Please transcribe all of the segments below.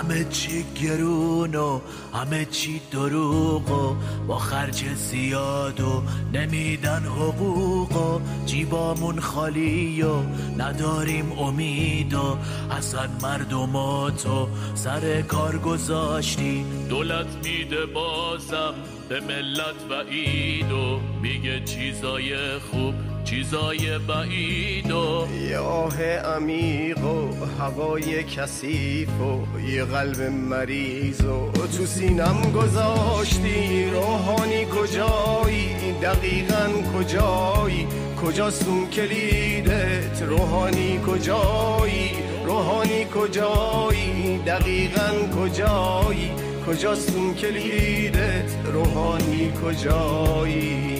همه چی گرون و همه چی دروغ و با خرج زیاد و نمیدن حقوق و جیبامون خالی و نداریم امید و اصلا مردماتو سر کار گذاشتی. دولت میده بازم به ملت وعید و میگه چیزای خوب چیزای بعید و یه آه عمیق و هوای کثیف و یه قلب مریض و تو سینم گذاشتی. روحانی کجایی دقیقاً کجایی؟ کجاست اون کلیدت؟ روحانی کجایی؟ روحانی کجایی دقیقاً کجایی؟ کجاست اون کلیدت؟ روحانی کجایی؟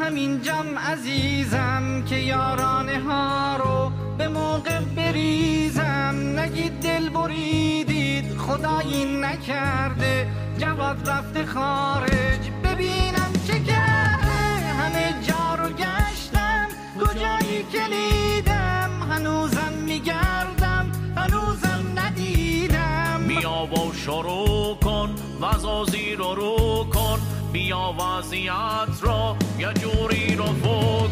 همینجام عزیزم که یارانه ها رو به موقع بریزم. نگید دل بریدید خدایی نکرده جواد رفته خارج ببینم چه کرده. همه جا رو گشتم کجایی کلیدم هنوزم میگردم هنوزم ندیدم. بیا و شروع کن وزازی رو کن بیا وضعیت را یه جوری رو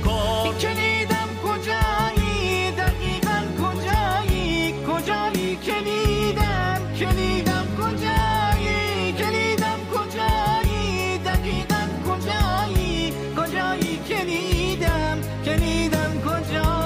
کن. کلیدم کجایی دقیقاً کجایی؟ کجایی کلیدم؟ کلیدم کجایی؟ کلیدم کجایی دقیقاً کجایی؟ کجایی کلیدم؟ کلیدم کجایی؟